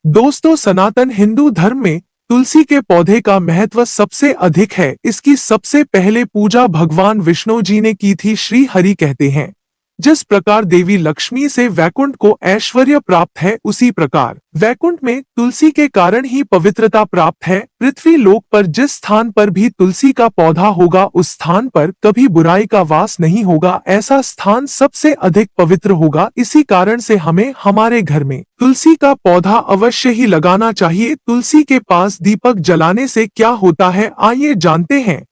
दोस्तों, सनातन हिंदू धर्म में तुलसी के पौधे का महत्व सबसे अधिक है। इसकी सबसे पहले पूजा भगवान विष्णु जी ने की थी। श्री हरि कहते हैं, जिस प्रकार देवी लक्ष्मी से वैकुंठ को ऐश्वर्य प्राप्त है, उसी प्रकार वैकुंठ में तुलसी के कारण ही पवित्रता प्राप्त है। पृथ्वी लोक पर जिस स्थान पर भी तुलसी का पौधा होगा, उस स्थान पर कभी बुराई का वास नहीं होगा। ऐसा स्थान सबसे अधिक पवित्र होगा। इसी कारण से हमें हमारे घर में तुलसी का पौधा अवश्य ही लगाना चाहिए। तुलसी के पास दीपक जलाने से क्या होता है, आइए जानते हैं।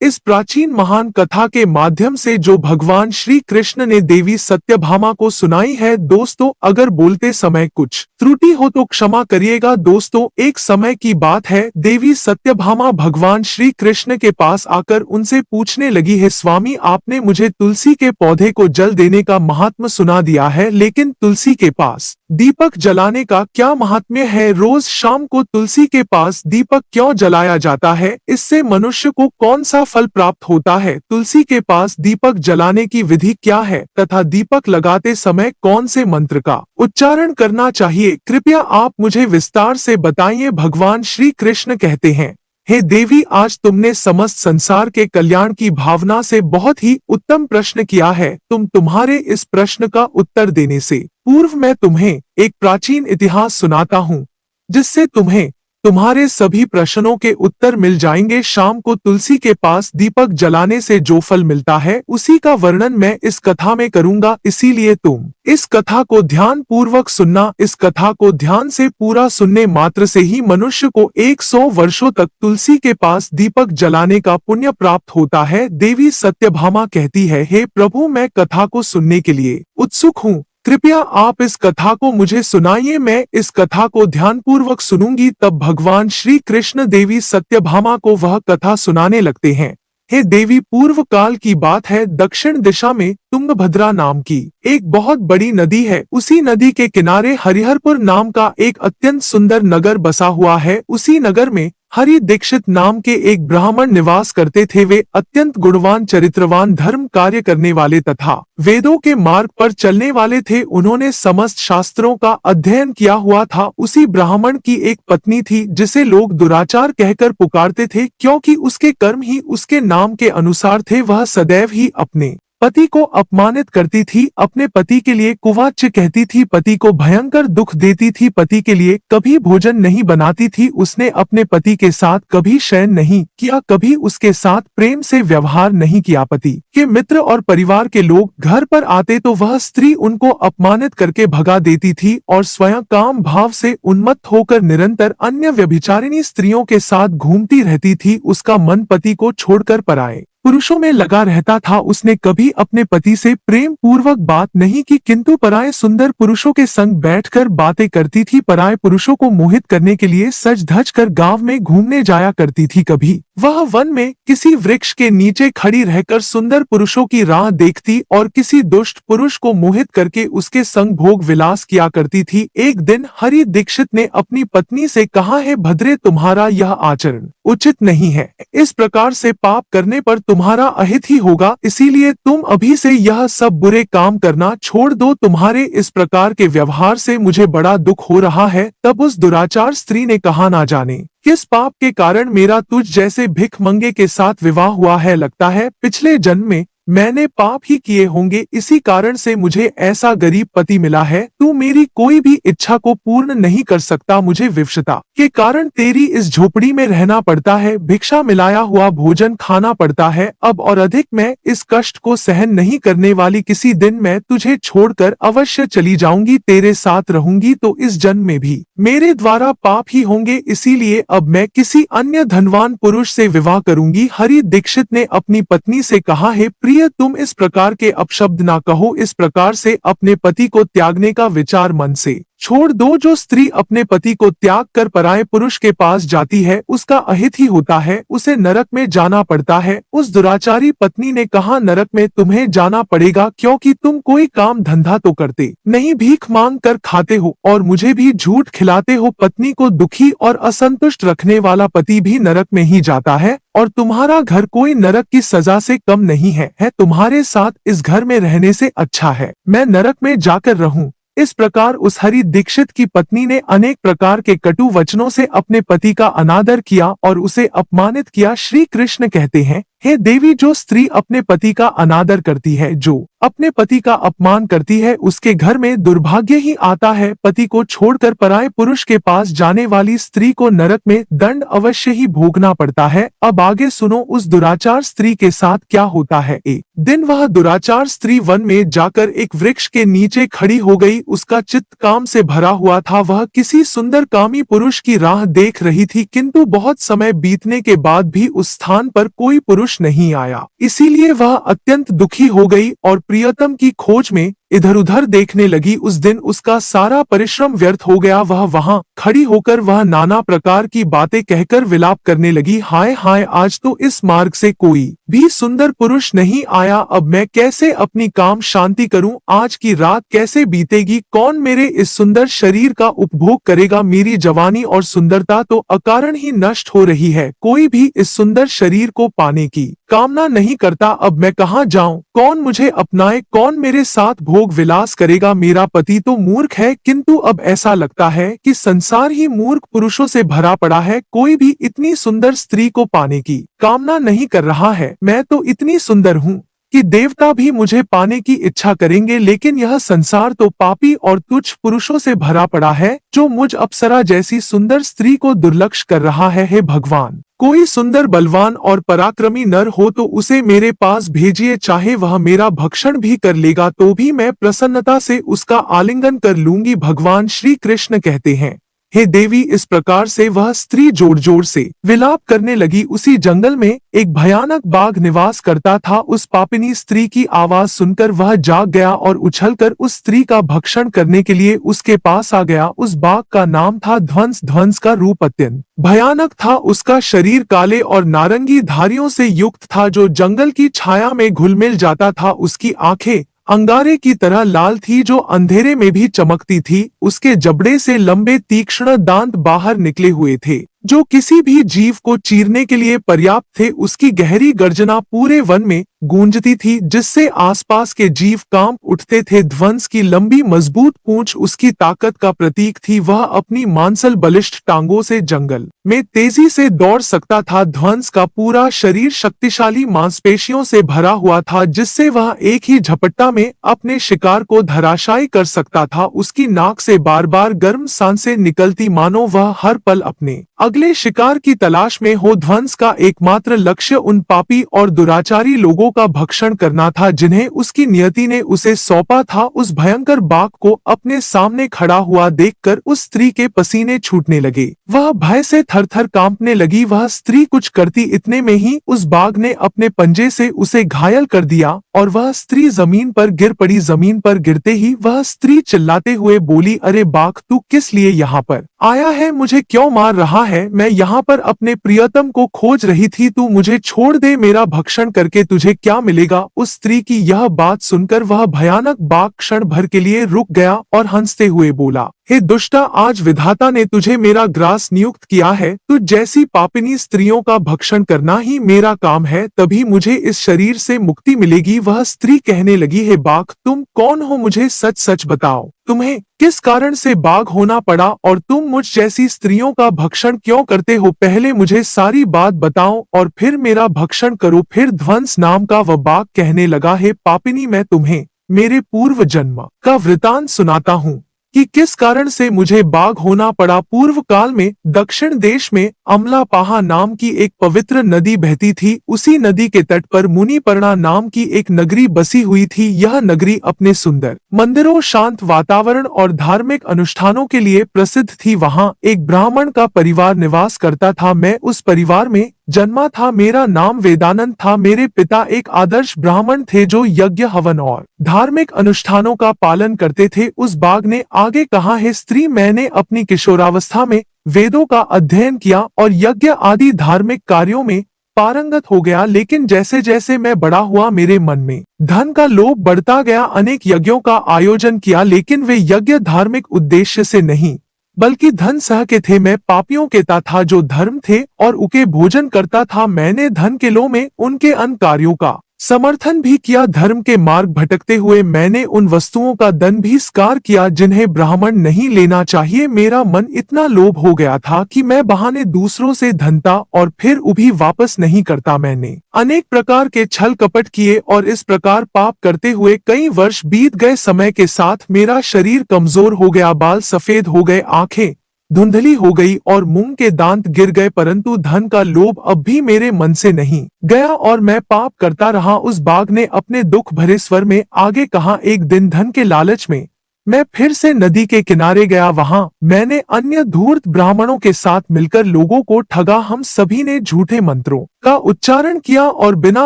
इस प्राचीन महान कथा के माध्यम से जो भगवान श्री कृष्ण ने देवी सत्यभामा को सुनाई है। दोस्तों, अगर बोलते समय कुछ त्रुटि हो तो क्षमा करिएगा। दोस्तों, एक समय की बात है, देवी सत्यभामा भगवान श्री कृष्ण के पास आकर उनसे पूछने लगी है, स्वामी, आपने मुझे तुलसी के पौधे को जल देने का महात्म सुना दिया है, लेकिन तुलसी के पास दीपक जलाने का क्या महात्म्य है? रोज शाम को तुलसी के पास दीपक क्यों जलाया जाता है? इससे मनुष्य को कौन सा फल प्राप्त होता है? तुलसी के पास दीपक जलाने की विधि क्या है तथा दीपक लगाते समय कौन से मंत्र का उच्चारण करना चाहिए? कृपया आप मुझे विस्तार से बताइए। भगवान श्री कृष्ण कहते हैं, हे देवी, आज तुमने समस्त संसार के कल्याण की भावना से बहुत ही उत्तम प्रश्न किया है। तुम्हारे इस प्रश्न का उत्तर देने से पूर्व मैं तुम्हें एक प्राचीन इतिहास सुनाता हूँ, जिससे तुम्हें तुम्हारे सभी प्रश्नों के उत्तर मिल जाएंगे। शाम को तुलसी के पास दीपक जलाने से जो फल मिलता है, उसी का वर्णन मैं इस कथा में करूंगा। इसीलिए तुम इस कथा को ध्यान पूर्वक सुनना। इस कथा को ध्यान से पूरा सुनने मात्र से ही मनुष्य को 100 वर्षों तक तुलसी के पास दीपक जलाने का पुण्य प्राप्त होता है। देवी सत्यभामा कहती है, हे प्रभु, मैं कथा को सुनने के लिए उत्सुक हूँ। कृपया आप इस कथा को मुझे सुनाइए। मैं इस कथा को ध्यानपूर्वक सुनूंगी। तब भगवान श्री कृष्ण देवी सत्यभामा को वह कथा सुनाने लगते हैं। हे देवी, पूर्व काल की बात है, दक्षिण दिशा में तुंगभद्रा नाम की एक बहुत बड़ी नदी है। उसी नदी के किनारे हरिहरपुर नाम का एक अत्यंत सुंदर नगर बसा हुआ है। उसी नगर में हरि दीक्षित नाम के एक ब्राह्मण निवास करते थे। वे अत्यंत गुणवान, चरित्रवान, धर्म कार्य करने वाले तथा वेदों के मार्ग पर चलने वाले थे। उन्होंने समस्त शास्त्रों का अध्ययन किया हुआ था। उसी ब्राह्मण की एक पत्नी थी, जिसे लोग दुराचार कहकर पुकारते थे, क्योंकि उसके कर्म ही उसके नाम के अनुसार थे। वह सदैव ही अपने पति को अपमानित करती थी, अपने पति के लिए कुवाच्य कहती थी, पति को भयंकर दुख देती थी, पति के लिए कभी भोजन नहीं बनाती थी। उसने अपने पति के साथ कभी शयन नहीं किया, कभी उसके साथ प्रेम से व्यवहार नहीं किया। पति के मित्र और परिवार के लोग घर पर आते तो वह स्त्री उनको अपमानित करके भगा देती थी और स्वयं काम भाव से उन्मत्त होकर निरंतर अन्य व्यभिचारिणी स्त्रियों के साथ घूमती रहती थी। उसका मन पति को छोड़कर पराये पुरुषों में लगा रहता था। उसने कभी अपने पति से प्रेम पूर्वक बात नहीं की, किंतु पराये सुंदर पुरुषों के संग बैठकर बातें करती थी। पराये पुरुषों को मोहित करने के लिए सज धज कर गांव में घूमने जाया करती थी। कभी वह वन में किसी वृक्ष के नीचे खड़ी रहकर सुंदर पुरुषों की राह देखती और किसी दुष्ट पुरुष को मोहित करके उसके संग भोग विलास किया करती थी। एक दिन हरि दीक्षित ने अपनी पत्नी से कहा, है भद्रे, तुम्हारा यह आचरण उचित नहीं है। इस प्रकार से पाप करने पर तुम्हारा अहित ही होगा। इसीलिए तुम अभी से यह सब बुरे काम करना छोड़ दो। तुम्हारे इस प्रकार के व्यवहार से मुझे बड़ा दुख हो रहा है। तब उस दुराचार स्त्री ने कहा, ना जाने किस पाप के कारण मेरा तुझ जैसे भिखमंगे के साथ विवाह हुआ है। लगता है पिछले जन्म में मैंने पाप ही किए होंगे, इसी कारण से मुझे ऐसा गरीब पति मिला है। तू मेरी कोई भी इच्छा को पूर्ण नहीं कर सकता। मुझे विवशता के कारण तेरी इस झोपड़ी में रहना पड़ता है, भिक्षा मिलाया हुआ भोजन खाना पड़ता है। अब और अधिक मैं इस कष्ट को सहन नहीं करने वाली। किसी दिन मैं तुझे छोड़कर अवश्य चली जाऊंगी, तेरे साथ रहूंगी तो इस जन्म में भी मेरे द्वारा पाप ही होंगे। इसीलिए अब मैं किसी अन्य धनवान पुरुष से विवाह करूंगी। हरि दीक्षित ने अपनी पत्नी से कहा, है प्रिय, तुम इस प्रकार के अपशब्द ना कहो। इस प्रकार से अपने पति को त्यागने का विचार मन से छोड़ दो। जो स्त्री अपने पति को त्याग कर पराये पुरुष के पास जाती है, उसका अहित ही होता है, उसे नरक में जाना पड़ता है। उस दुराचारी पत्नी ने कहा, नरक में तुम्हें जाना पड़ेगा, क्योंकि तुम कोई काम धंधा तो करते नहीं, भीख मांग कर खाते हो और मुझे भी झूठ खिलाते हो। पत्नी को दुखी और असंतुष्ट रखने वाला पति भी नरक में ही जाता है और तुम्हारा घर कोई नरक की सजा से कम नहीं है। तुम्हारे साथ इस घर में रहने से अच्छा है मैं नरक में जाकर रहूं। इस प्रकार उस हरि दीक्षित की पत्नी ने अनेक प्रकार के कटु वचनों से अपने पति का अनादर किया और उसे अपमानित किया। श्री कृष्ण कहते हैं, हे देवी, जो स्त्री अपने पति का अनादर करती है, जो अपने पति का अपमान करती है, उसके घर में दुर्भाग्य ही आता है। पति को छोड़कर पराये पुरुष के पास जाने वाली स्त्री को नरक में दंड अवश्य ही भोगना पड़ता है। अब आगे सुनो उस दुराचार स्त्री के साथ क्या होता है। एक दिन वह दुराचार स्त्री वन में जाकर एक वृक्ष के नीचे खड़ी हो गई। उसका चित्त काम से भरा हुआ था। वह किसी सुंदर कामी पुरुष की राह देख रही थी, किंतु बहुत समय बीतने के बाद भी उस स्थान पर कोई पुरुष नहीं आया। इसीलिए वह अत्यंत दुखी हो गई और प्रियतम की खोज में इधर उधर देखने लगी। उस दिन उसका सारा परिश्रम व्यर्थ हो गया। वह वहाँ खड़ी होकर वह नाना प्रकार की बातें कहकर विलाप करने लगी। हाय हाय, आज तो इस मार्ग से कोई भी सुंदर पुरुष नहीं आया। अब मैं कैसे अपनी काम शांति करूं? आज की रात कैसे बीतेगी? कौन मेरे इस सुंदर शरीर का उपभोग करेगा? मेरी जवानी और सुंदरता तो अकारण ही नष्ट हो रही है। कोई भी इस सुंदर शरीर को पाने की कामना नहीं करता। अब मैं कहाँ जाऊं? कौन मुझे अपनाए? कौन मेरे साथ भोग विलास करेगा? मेरा पति तो मूर्ख है, किंतु अब ऐसा लगता है कि संसार ही मूर्ख पुरुषों से भरा पड़ा है। कोई भी इतनी सुंदर स्त्री को पाने की कामना नहीं कर रहा है। मैं तो इतनी सुंदर हूँ कि देवता भी मुझे पाने की इच्छा करेंगे, लेकिन यह संसार तो पापी और तुच्छ पुरुषों से भरा पड़ा है, जो मुझ अप्सरा जैसी सुंदर स्त्री को दुर्लक्ष्य कर रहा है। हे भगवान, कोई सुंदर, बलवान और पराक्रमी नर हो तो उसे मेरे पास भेजिए। चाहे वह मेरा भक्षण भी कर लेगा तो भी मैं प्रसन्नता से उसका आलिंगन कर लूंगी। भगवान श्री कृष्ण कहते हैं, हे देवी, इस प्रकार से वह स्त्री जोर जोर से विलाप करने लगी। उसी जंगल में एक भयानक बाघ निवास करता था। उस पापिनी स्त्री की आवाज सुनकर वह जाग गया और उछलकर उस स्त्री का भक्षण करने के लिए उसके पास आ गया। उस बाघ का नाम था ध्वंस। ध्वंस का रूप अत्यंत भयानक था। उसका शरीर काले और नारंगी धारियों से युक्त था, जो जंगल की छाया में घुल मिल जाता था। उसकी आंखें अंगारे की तरह लाल थी, जो अंधेरे में भी चमकती थी। उसके जबड़े से लंबे तीक्ष्ण दांत बाहर निकले हुए थे, जो किसी भी जीव को चीरने के लिए पर्याप्त थे। उसकी गहरी गर्जना पूरे वन में गूंजती थी, जिससे आसपास के जीव कांप उठते थे। ध्वंस की लंबी मजबूत पूंछ उसकी ताकत का प्रतीक थी। वह अपनी मांसल बलिष्ठ टांगों से जंगल में तेजी से दौड़ सकता था। ध्वंस का पूरा शरीर शक्तिशाली मांसपेशियों से भरा हुआ था, जिससे वह एक ही झपट्टा में अपने शिकार को धराशायी कर सकता था। उसकी नाक से बार बार गर्म सांसें निकलती, मानो वह हर पल अपने अगले शिकार की तलाश में हो। ध्वंस का एकमात्र लक्ष्य उन पापी और दुराचारी लोगों का भक्षण करना था, जिन्हें उसकी नियति ने उसे सौंपा था। उस भयंकर बाघ को अपने सामने खड़ा हुआ देखकर उस स्त्री के पसीने छूटने लगे। वह भय से थरथर कांपने लगी। वह स्त्री कुछ करती इतने में ही उस बाघ ने अपने पंजे से उसे घायल कर दिया और वह स्त्री जमीन पर गिर पड़ी। जमीन पर गिरते ही वह स्त्री चिल्लाते हुए बोली, अरे बाघ, तू किस लिए यहाँ पर आया है? मुझे क्यों मार रहा है? मैं यहाँ पर अपने प्रियतम को खोज रही थी। तू मुझे छोड़ दे। मेरा भक्षण करके तुझे क्या मिलेगा? उस स्त्री की यह बात सुनकर वह भयानक बाघ क्षण भर के लिए रुक गया और हंसते हुए बोला, हे दुष्टा, आज विधाता ने तुझे मेरा ग्रास नियुक्त किया है। तुझ जैसी पापिनी स्त्रियों का भक्षण करना ही मेरा काम है, तभी मुझे इस शरीर से मुक्ति मिलेगी। वह स्त्री कहने लगी, हे बाघ, तुम कौन हो? मुझे सच सच बताओ, तुम्हें किस कारण से बाघ होना पड़ा और तुम मुझ जैसी स्त्रियों का भक्षण क्यों करते हो? पहले मुझे सारी बात बताओ और फिर मेरा भक्षण करो। फिर ध्वंस नाम का वह बाघ कहने लगा, हे पापिनी, मैं तुम्हें मेरे पूर्व जन्म का वृतांत सुनाता हूँ कि किस कारण से मुझे बाघ होना पड़ा। पूर्व काल में दक्षिण देश में अमलापाहा नाम की एक पवित्र नदी बहती थी। उसी नदी के तट पर मुनिपर्णा नाम की एक नगरी बसी हुई थी। यह नगरी अपने सुंदर मंदिरों, शांत वातावरण और धार्मिक अनुष्ठानों के लिए प्रसिद्ध थी। वहाँ एक ब्राह्मण का परिवार निवास करता था। मैं उस परिवार में जन्मा था। मेरा नाम वेदानंद था। मेरे पिता एक आदर्श ब्राह्मण थे, जो यज्ञ, हवन और धार्मिक अनुष्ठानों का पालन करते थे। उस बाघ ने आगे कहा, है स्त्री, मैंने अपनी किशोरावस्था में वेदों का अध्ययन किया और यज्ञ आदि धार्मिक कार्यों में पारंगत हो गया, लेकिन जैसे जैसे मैं बड़ा हुआ मेरे मन में धन का लोभ बढ़ता गया। अनेक यज्ञों का आयोजन किया, लेकिन वे यज्ञ धार्मिक उद्देश्य से नहीं बल्कि धन सह के थे। मैं पापियों के था, जो धर्म थे और उके भोजन करता था। मैंने धन के लोभ में उनके अन्य कार्यों का समर्थन भी किया। धर्म के मार्ग भटकते हुए मैंने उन वस्तुओं का दान भी स्वीकार किया जिन्हें ब्राह्मण नहीं लेना चाहिए। मेरा मन इतना लोभ हो गया था कि मैं बहाने दूसरों से धनता और फिर भी वापस नहीं करता। मैंने अनेक प्रकार के छल कपट किए और इस प्रकार पाप करते हुए कई वर्ष बीत गए। समय के साथ मेरा शरीर कमजोर हो गया, बाल सफेद हो गए, आंखें धुंधली हो गई और मुंह के दांत गिर गए, परंतु धन का लोभ अब भी मेरे मन से नहीं गया और मैं पाप करता रहा। उस बाघ ने अपने दुख भरे स्वर में आगे कहा, एक दिन धन के लालच में मैं फिर से नदी के किनारे गया। वहां मैंने अन्य धूर्त ब्राह्मणों के साथ मिलकर लोगों को ठगा। हम सभी ने झूठे मंत्रों का उच्चारण किया और बिना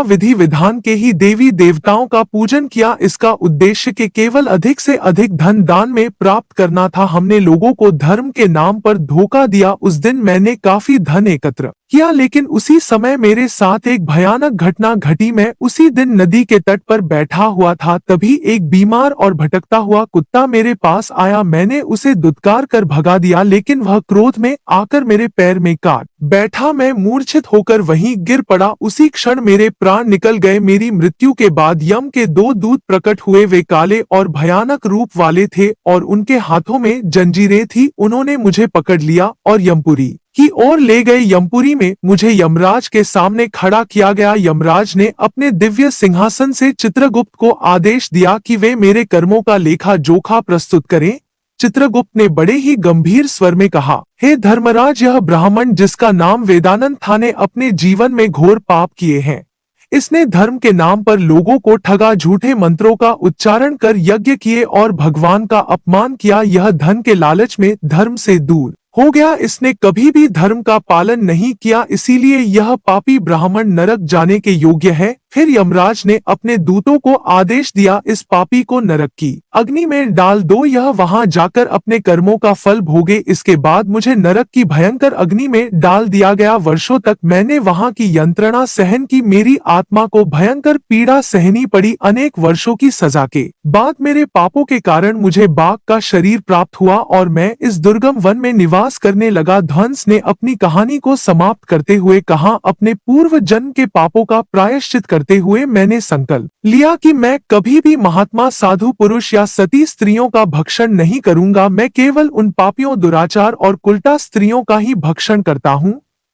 विधि विधान के ही देवी देवताओं का पूजन किया। इसका उद्देश्य के केवल अधिक से अधिक धन दान में प्राप्त करना था। हमने लोगों को धर्म के नाम पर धोखा दिया। उस दिन मैंने काफी धन एकत्र किया, लेकिन उसी समय मेरे साथ एक भयानक घटना घटी। मैं उसी दिन नदी के तट पर बैठा हुआ था, तभी एक बीमार और भटकता हुआ कुत्ता मेरे पास आया। मैंने उसे दुत्कार कर भगा दिया, लेकिन वह क्रोध में आकर मेरे पैर में काट बैठा। मैं मूर्छित होकर वहीं गिर पड़ा। उसी क्षण मेरे प्राण निकल गए। मेरी मृत्यु के बाद यम के दो दूत प्रकट हुए। वे काले और भयानक रूप वाले थे और उनके हाथों में जंजीरें थी। उन्होंने मुझे पकड़ लिया और यमपुरी की ओर ले गए। यमपुरी में मुझे यमराज के सामने खड़ा किया गया। यमराज ने अपने दिव्य सिंहासन से चित्रगुप्त को आदेश दिया कि वे मेरे कर्मों का लेखा जोखा प्रस्तुत करें। चित्रगुप्त ने बड़े ही गंभीर स्वर में कहा, हे धर्मराज, यह ब्राह्मण जिसका नाम वेदानंद था ने अपने जीवन में घोर पाप किए हैं। इसने धर्म के नाम पर लोगों को ठगा, झूठे मंत्रों का उच्चारण कर यज्ञ किए और भगवान का अपमान किया। यह धन के लालच में धर्म से दूर हो गया। इसने कभी भी धर्म का पालन नहीं किया, इसीलिए यह पापी ब्राह्मण नरक जाने के योग्य है। फिर यमराज ने अपने दूतों को आदेश दिया, इस पापी को नरक की अग्नि में डाल दो, यह वहां जाकर अपने कर्मों का फल भोगे। इसके बाद मुझे नरक की भयंकर अग्नि में डाल दिया गया। वर्षों तक मैंने वहां की यंत्रणा सहन की। मेरी आत्मा को भयंकर पीड़ा सहनी पड़ी। अनेक वर्षों की सजा के बाद मेरे पापों के कारण मुझे बाघ का शरीर प्राप्त हुआ और मैं इस दुर्गम वन में निवास करने लगा। ध्वंस ने अपनी कहानी को समाप्त करते हुए कहा, अपने पूर्व जन्म के पापों का प्रायश्चित करते हुए मैंने संकल्प लिया कि मैं कभी भी महात्मा, साधु पुरुष या सती स्त्रियों का भक्षण नहीं करूंगा। मैं केवल उन पापियों, दुराचार और कुलटा स्त्रियों का ही भक्षण करता हूं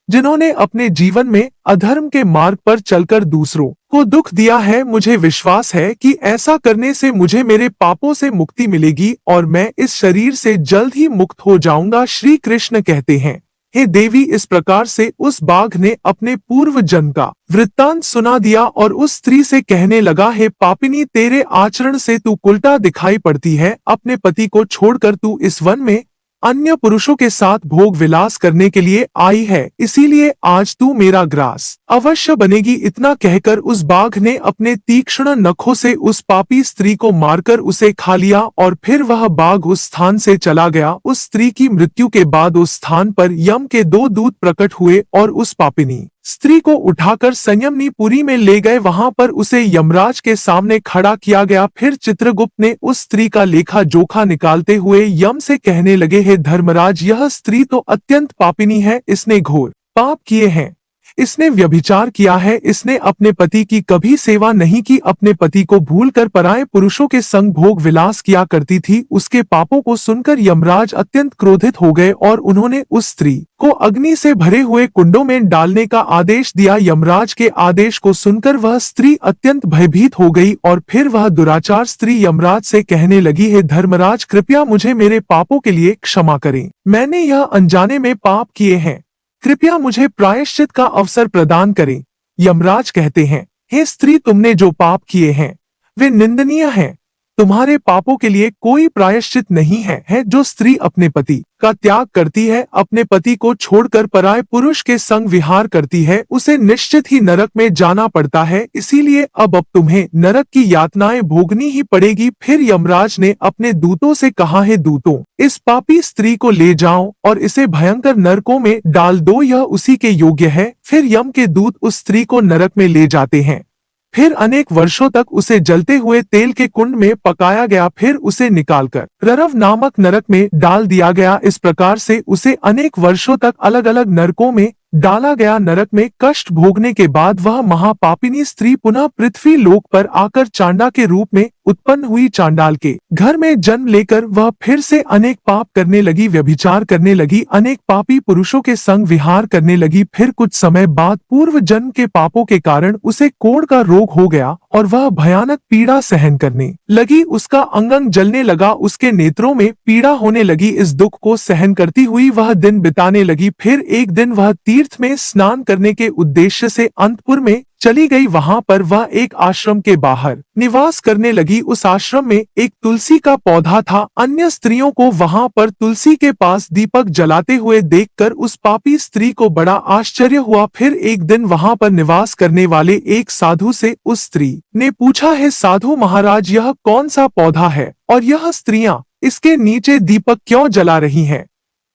जिन्होंने अपने जीवन में अधर्म के मार्ग पर चलकर दूसरों को दुख दिया है। मुझे विश्वास है कि ऐसा करने से मुझे मेरे पापों से मुक्ति मिलेगी और मैं इस शरीर से जल्द ही मुक्त हो जाऊंगा। श्री कृष्ण कहते हैं, हे देवी, इस प्रकार से उस बाघ ने अपने पूर्व जन्म का वृत्तांत सुना दिया और उस स्त्री से कहने लगा, हे पापिनी, तेरे आचरण से तू उल्टा दिखाई पड़ती है। अपने पति को छोड़कर तू इस वन में अन्य पुरुषों के साथ भोग विलास करने के लिए आई है, इसीलिए आज तू मेरा ग्रास अवश्य बनेगी। इतना कहकर उस बाघ ने अपने तीक्ष्ण नखों से उस पापी स्त्री को मारकर उसे खा लिया और फिर वह बाघ उस स्थान से चला गया। उस स्त्री की मृत्यु के बाद उस स्थान पर यम के दो दूत प्रकट हुए और उस पापिनी स्त्री को उठाकर संयमनी पुरी में ले गए। वहां पर उसे यमराज के सामने खड़ा किया गया। फिर चित्रगुप्त ने उस स्त्री का लेखा जोखा निकालते हुए यम से कहने लगे, हे धर्मराज, यह स्त्री तो अत्यंत पापिनी है। इसने घोर पाप किए हैं, इसने व्यभिचार किया है, इसने अपने पति की कभी सेवा नहीं की, अपने पति को भूलकर पराये पुरुषों के संग भोग विलास किया करती थी। उसके पापों को सुनकर यमराज अत्यंत क्रोधित हो गए और उन्होंने उस स्त्री को अग्नि से भरे हुए कुंडों में डालने का आदेश दिया। यमराज के आदेश को सुनकर वह स्त्री अत्यंत भयभीत हो गई और फिर वह दुराचार स्त्री यमराज से कहने लगी, हे धर्मराज, कृपया मुझे मेरे पापों के लिए क्षमा करें। मैंने यह अनजाने में पाप किए हैं, कृपया मुझे प्रायश्चित का अवसर प्रदान करें। यमराज कहते हैं, हे स्त्री, तुमने जो पाप किए हैं वे निंदनीय हैं। तुम्हारे पापों के लिए कोई प्रायश्चित नहीं है। जो स्त्री अपने पति का त्याग करती है, अपने पति को छोड़कर पराये पुरुष के संग विहार करती है, उसे निश्चित ही नरक में जाना पड़ता है। इसीलिए अब तुम्हें नरक की यातनाएं भोगनी ही पड़ेगी। फिर यमराज ने अपने दूतों से कहा, हे दूतों, इस पापी स्त्री को ले जाओ और इसे भयंकर नरकों में डाल दो, यह उसी के योग्य है। फिर यम के दूत उस स्त्री को नरक में ले जाते हैं। फिर अनेक वर्षों तक उसे जलते हुए तेल के कुंड में पकाया गया। फिर उसे निकालकर ररव नामक नरक में डाल दिया गया। इस प्रकार से उसे अनेक वर्षों तक अलग अलग नरकों में डाला गया। नरक में कष्ट भोगने के बाद वह महापापिनी स्त्री पुनः पृथ्वी लोक पर आकर चांडा के रूप में उत्पन्न हुई। चांडाल के घर में जन्म लेकर वह फिर से अनेक पाप करने लगी, व्यभिचार करने लगी, अनेक पापी पुरुषों के संग विहार करने लगी। फिर कुछ समय बाद पूर्व जन्म के पापों के कारण उसे कोढ़ का रोग हो गया और वह भयानक पीड़ा सहन करने लगी। उसका अंग जलने लगा, उसके नेत्रों में पीड़ा होने लगी। इस दुख को सहन करती हुई वह दिन बिताने लगी। फिर एक दिन वह तीर्थ में स्नान करने के उद्देश्य से अंतपुर में चली गई। वहां पर वह एक आश्रम के बाहर निवास करने लगी। उस आश्रम में एक तुलसी का पौधा था। अन्य स्त्रियों को वहां पर तुलसी के पास दीपक जलाते हुए देखकर उस पापी स्त्री को बड़ा आश्चर्य हुआ। फिर एक दिन वहां पर निवास करने वाले एक साधु से उस स्त्री ने पूछा, है साधु महाराज, यह कौन सा पौधा है और यह स्त्रियां इसके नीचे दीपक क्यों जला रही हैं?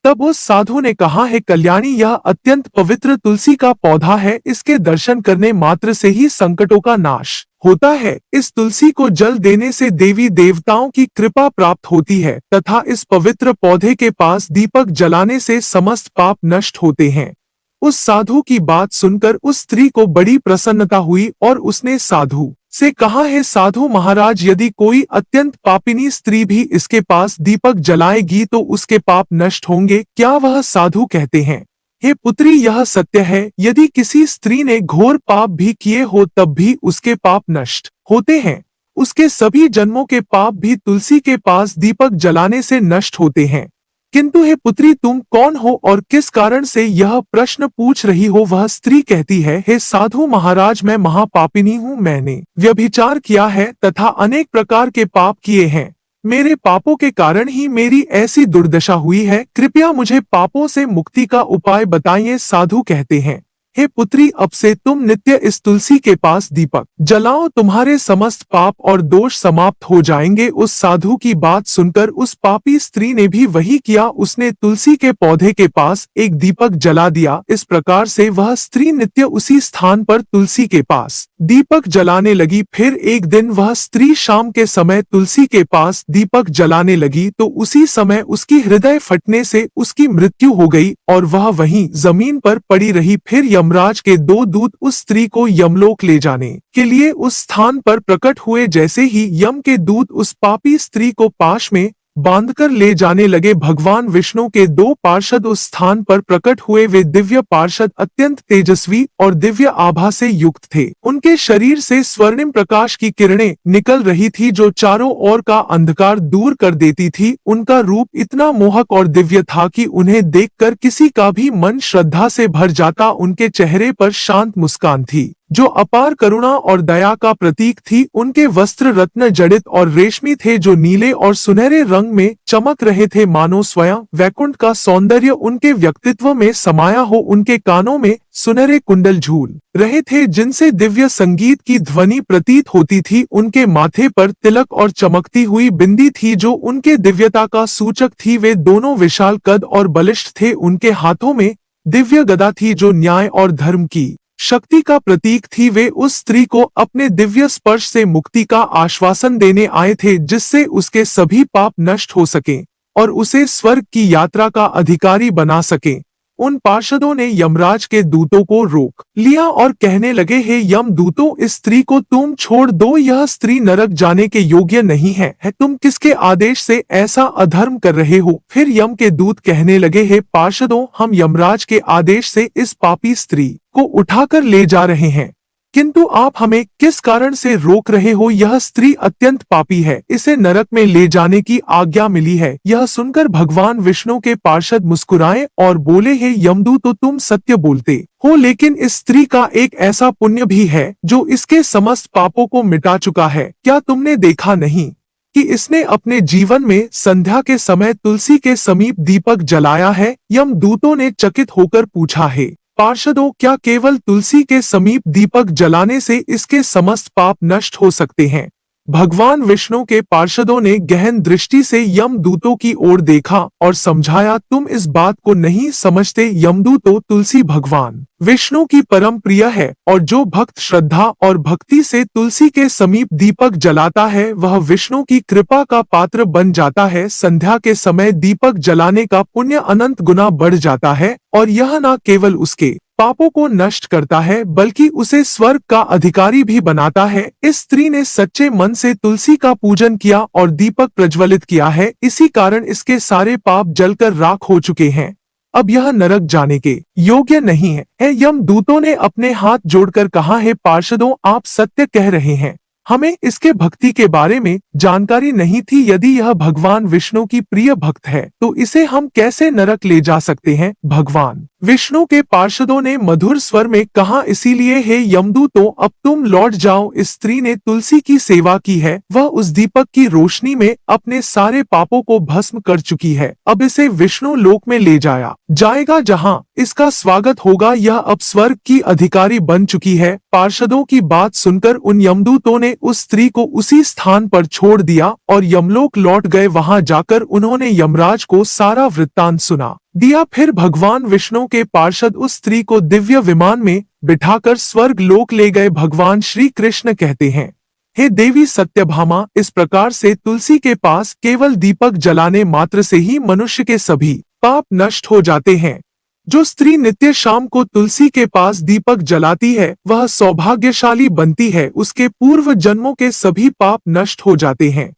तब उस साधु ने कहा, है कल्याणी, यह अत्यंत पवित्र तुलसी का पौधा है। इसके दर्शन करने मात्र से ही संकटों का नाश होता है। इस तुलसी को जल देने से देवी देवताओं की कृपा प्राप्त होती है तथा इस पवित्र पौधे के पास दीपक जलाने से समस्त पाप नष्ट होते हैं। उस साधु की बात सुनकर उस स्त्री को बड़ी प्रसन्नता हुई और उसने साधु से कहा, है साधु महाराज, यदि कोई अत्यंत पापिनी स्त्री भी इसके पास दीपक जलाएगी तो उसके पाप नष्ट होंगे। क्या वह साधु कहते हैं, हे पुत्री, यह सत्य है, यदि किसी स्त्री ने घोर पाप भी किए हो तब भी उसके पाप नष्ट होते हैं। उसके सभी जन्मों के पाप भी तुलसी के पास दीपक जलाने से नष्ट होते हैं। किंतु हे पुत्री, तुम कौन हो और किस कारण से यह प्रश्न पूछ रही हो? वह स्त्री कहती है, हे साधु महाराज, मैं महापापिनी हूँ। मैंने व्यभिचार किया है तथा अनेक प्रकार के पाप किए हैं। मेरे पापों के कारण ही मेरी ऐसी दुर्दशा हुई है। कृपया मुझे पापों से मुक्ति का उपाय बताइए। साधु कहते हैं, हे पुत्री, अब से तुम नित्य इस तुलसी के पास दीपक जलाओ, तुम्हारे समस्त पाप और दोष समाप्त हो जाएंगे। उस साधु की बात सुनकर उस पापी स्त्री ने भी वही किया। उसने तुलसी के पौधे के पास एक दीपक जला दिया। इस प्रकार से वह स्त्री नित्य उसी स्थान पर तुलसी के पास दीपक जलाने लगी। फिर एक दिन वह स्त्री शाम के समय तुलसी के पास दीपक जलाने लगी तो उसी समय उसकी हृदय फटने से उसकी मृत्यु हो गई और वह वहीं जमीन पर पड़ी रही। फिर यमराज के दो दूत उस स्त्री को यमलोक ले जाने के लिए उस स्थान पर प्रकट हुए। जैसे ही यम के दूत उस पापी स्त्री को पाश में बांधकर ले जाने लगे, भगवान विष्णु के दो पार्षद उस स्थान पर प्रकट हुए। वे दिव्य पार्षद अत्यंत तेजस्वी और दिव्य आभा से युक्त थे। उनके शरीर से स्वर्णिम प्रकाश की किरणें निकल रही थी जो चारों ओर का अंधकार दूर कर देती थी। उनका रूप इतना मोहक और दिव्य था कि उन्हें देखकर किसी का भी मन श्रद्धा से भर जाता। उनके चेहरे पर शांत मुस्कान थी जो अपार करुणा और दया का प्रतीक थी। उनके वस्त्र रत्न जड़ित और रेशमी थे जो नीले और सुनहरे रंग में चमक रहे थे, मानो स्वयं वैकुंठ का सौंदर्य उनके व्यक्तित्व में समाया हो। उनके कानों में सुनहरे कुंडल झूल रहे थे जिनसे दिव्य संगीत की ध्वनि प्रतीत होती थी। उनके माथे पर तिलक और चमकती हुई बिंदी थी जो उनके दिव्यता का सूचक थी। वे दोनों विशाल कद और बलिष्ठ थे। उनके हाथों में दिव्य गदा थी जो न्याय और धर्म की शक्ति का प्रतीक थी। वे उस स्त्री को अपने दिव्य स्पर्श से मुक्ति का आश्वासन देने आए थे जिससे उसके सभी पाप नष्ट हो सके और उसे स्वर्ग की यात्रा का अधिकारी बना सके। उन पार्षदों ने यमराज के दूतों को रोक लिया और कहने लगे, हे यम दूतों, इस स्त्री को तुम छोड़ दो, यह स्त्री नरक जाने के योग्य नहीं है। तुम किसके आदेश से ऐसा अधर्म कर रहे हो? फिर यम के दूत कहने लगे, हे पार्षदों, हम यमराज के आदेश से इस पापी स्त्री को उठाकर ले जा रहे हैं, किंतु आप हमें किस कारण से रोक रहे हो? यह स्त्री अत्यंत पापी है, इसे नरक में ले जाने की आज्ञा मिली है। यह सुनकर भगवान विष्णु के पार्षद मुस्कुराए और बोले, हे यमदूत, तो तुम सत्य बोलते हो, लेकिन इस स्त्री का एक ऐसा पुण्य भी है जो इसके समस्त पापों को मिटा चुका है। क्या तुमने देखा नहीं कि इसने अपने जीवन में संध्या के समय तुलसी के समीप दीपक जलाया है? यमदूतों ने चकित होकर पूछा, है पार्षदों, क्या केवल तुलसी के समीप दीपक जलाने से इसके समस्त पाप नष्ट हो सकते हैं? भगवान विष्णु के पार्षदों ने गहन दृष्टि से यमदूतों की ओर देखा और समझाया, तुम इस बात को नहीं समझते। यमदूतों, तुलसी भगवान विष्णु की परम प्रिय है और जो भक्त श्रद्धा और भक्ति से तुलसी के समीप दीपक जलाता है वह विष्णु की कृपा का पात्र बन जाता है। संध्या के समय दीपक जलाने का पुण्य अनंत गुना बढ़ जाता है और यह न केवल उसके पापों को नष्ट करता है बल्कि उसे स्वर्ग का अधिकारी भी बनाता है। इस स्त्री ने सच्चे मन से तुलसी का पूजन किया और दीपक प्रज्वलित किया है, इसी कारण इसके सारे पाप जलकर राख हो चुके हैं। अब यह नरक जाने के योग्य नहीं है। यमदूतों ने अपने हाथ जोड़कर कहा है, पार्षदों आप सत्य कह रहे हैं, हमें इसके भक्ति के बारे में जानकारी नहीं थी। यदि यह भगवान विष्णु की प्रिय भक्त है तो इसे हम कैसे नरक ले जा सकते हैं। भगवान विष्णु के पार्षदों ने मधुर स्वर में कहा, इसीलिए हे यमदूतों अब तुम लौट जाओ। इस स्त्री ने तुलसी की सेवा की है, वह उस दीपक की रोशनी में अपने सारे पापों को भस्म कर चुकी है। अब इसे विष्णु लोक में ले जाया जाएगा जहाँ इसका स्वागत होगा। यह अब स्वर्ग की अधिकारी बन चुकी है। पार्षदों की बात सुनकर उन यमदूतों ने उस स्त्री को उसी स्थान पर छोड़ दिया और यमलोक लौट गए। वहां जाकर उन्होंने यमराज को सारा वृत्तांत सुना दिया। फिर भगवान विष्णु के पार्षद उस स्त्री को दिव्य विमान में बिठाकर स्वर्ग लोक ले गए। भगवान श्री कृष्ण कहते हैं, हे देवी सत्यभामा, इस प्रकार से तुलसी के पास केवल दीपक जलाने मात्र से ही मनुष्य के सभी पाप नष्ट हो जाते हैं। जो स्त्री नित्य शाम को तुलसी के पास दीपक जलाती है वह सौभाग्यशाली बनती है। उसके पूर्व जन्मों के सभी पाप नष्ट हो जाते हैं,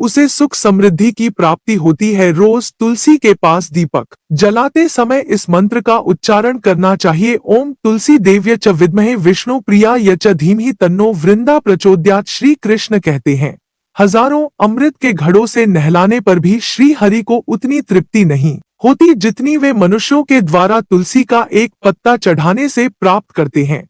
उसे सुख समृद्धि की प्राप्ति होती है। रोज तुलसी के पास दीपक जलाते समय इस मंत्र का उच्चारण करना चाहिए, ओम तुलसी देव्य च विद्महे विष्णु प्रियाय च धीमहि तन्नो वृंदा प्रचोदयात्। श्री कृष्ण कहते हैं, हजारों अमृत के घड़ों से नहलाने पर भी श्री हरि को उतनी तृप्ति नहीं होती जितनी वे मनुष्यों के द्वारा तुलसी का एक पत्ता चढ़ाने से प्राप्त करते हैं।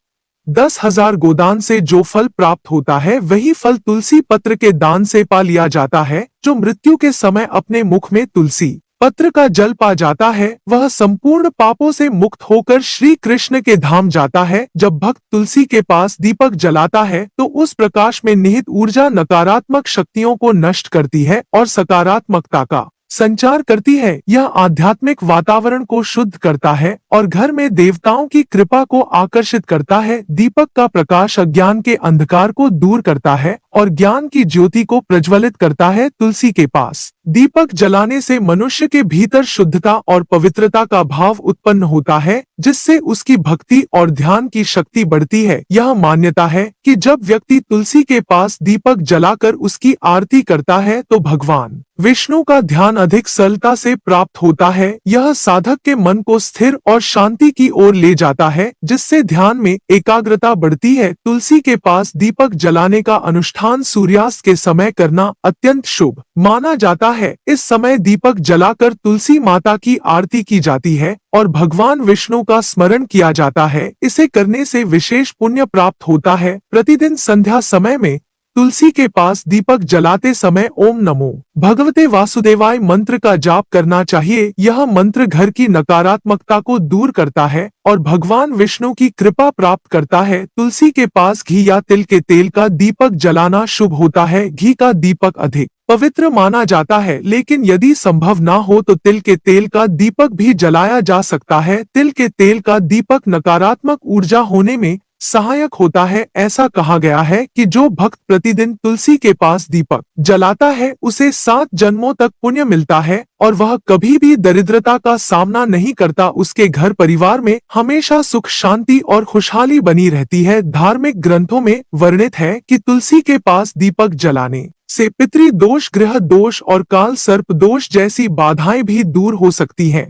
10,000 गोदान से जो फल प्राप्त होता है वही फल तुलसी पत्र के दान से पा लिया जाता है। जो मृत्यु के समय अपने मुख में तुलसी पत्र का जल पा जाता है वह संपूर्ण पापों से मुक्त होकर श्री कृष्ण के धाम जाता है। जब भक्त तुलसी के पास दीपक जलाता है तो उस प्रकाश में निहित ऊर्जा नकारात्मक शक्तियों को नष्ट करती है और सकारात्मकता का संचार करती है। यह आध्यात्मिक वातावरण को शुद्ध करता है और घर में देवताओं की कृपा को आकर्षित करता है। दीपक का प्रकाश अज्ञान के अंधकार को दूर करता है और ज्ञान की ज्योति को प्रज्वलित करता है। तुलसी के पास दीपक जलाने से मनुष्य के भीतर शुद्धता और पवित्रता का भाव उत्पन्न होता है, जिससे उसकी भक्ति और ध्यान की शक्ति बढ़ती है। यह मान्यता है कि जब व्यक्ति तुलसी के पास दीपक जलाकर उसकी आरती करता है तो भगवान विष्णु का ध्यान अधिक सरलता से प्राप्त होता है। यह साधक के मन को स्थिर और शांति की ओर ले जाता है, जिससे ध्यान में एकाग्रता बढ़ती है। तुलसी के पास दीपक जलाने का अनुष्ठान सूर्यास्त के समय करना अत्यंत शुभ माना जाता है। इस समय दीपक जलाकर तुलसी माता की आरती की जाती है और भगवान विष्णु का स्मरण किया जाता है। इसे करने से विशेष पुण्य प्राप्त होता है। प्रतिदिन संध्या समय में तुलसी के पास दीपक जलाते समय ओम नमो भगवते वासुदेवाय मंत्र का जाप करना चाहिए। यह मंत्र घर की नकारात्मकता को दूर करता है और भगवान विष्णु की कृपा प्राप्त करता है। तुलसी के पास घी या तिल के तेल का दीपक जलाना शुभ होता है। घी का दीपक अधिक पवित्र माना जाता है, लेकिन यदि संभव ना हो तो तिल के तेल का दीपक भी जलाया जा सकता है। तिल के तेल का दीपक नकारात्मक ऊर्जा होने में सहायक होता है। ऐसा कहा गया है कि जो भक्त प्रतिदिन तुलसी के पास दीपक जलाता है उसे 7 जन्मों तक पुण्य मिलता है और वह कभी भी दरिद्रता का सामना नहीं करता। उसके घर परिवार में हमेशा सुख शांति और खुशहाली बनी रहती है। धार्मिक ग्रंथों में वर्णित है कि तुलसी के पास दीपक जलाने से पितृ दोष, ग्रह दोष और काल सर्प दोष जैसी बाधाएं भी दूर हो सकती हैं।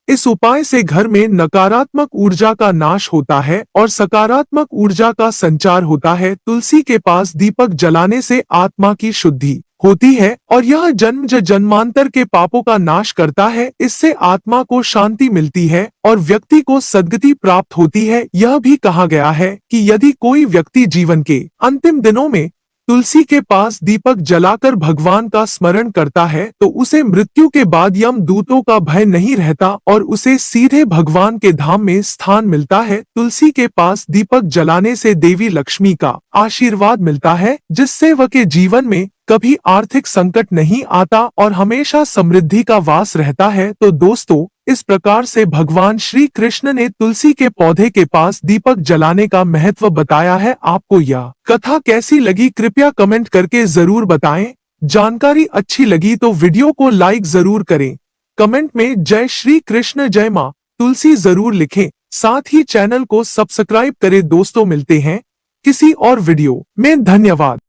इस उपाय से घर में नकारात्मक ऊर्जा का नाश होता है और सकारात्मक ऊर्जा का संचार होता है। तुलसी के पास दीपक जलाने से आत्मा की शुद्धि होती है और यह जन्म जन्मांतर के पापों का नाश करता है। इससे आत्मा को शांति मिलती है और व्यक्ति को सद्गति प्राप्त होती है। यह भी कहा गया है कि यदि कोई व्यक्ति जीवन के अंतिम दिनों में तुलसी के पास दीपक जलाकर भगवान का स्मरण करता है तो उसे मृत्यु के बाद यम दूतों का भय नहीं रहता और उसे सीधे भगवान के धाम में स्थान मिलता है। तुलसी के पास दीपक जलाने से देवी लक्ष्मी का आशीर्वाद मिलता है, जिससे वह के जीवन में कभी आर्थिक संकट नहीं आता और हमेशा समृद्धि का वास रहता है। तो दोस्तों, इस प्रकार से भगवान श्री कृष्ण ने तुलसी के पौधे के पास दीपक जलाने का महत्व बताया है। आपको यह कथा कैसी लगी कृपया कमेंट करके जरूर बताएं। जानकारी अच्छी लगी तो वीडियो को लाइक जरूर करें। कमेंट में जय श्री कृष्ण जय मां तुलसी जरूर लिखें। साथ ही चैनल को सब्सक्राइब करें। दोस्तों मिलते हैं किसी और वीडियो में। धन्यवाद।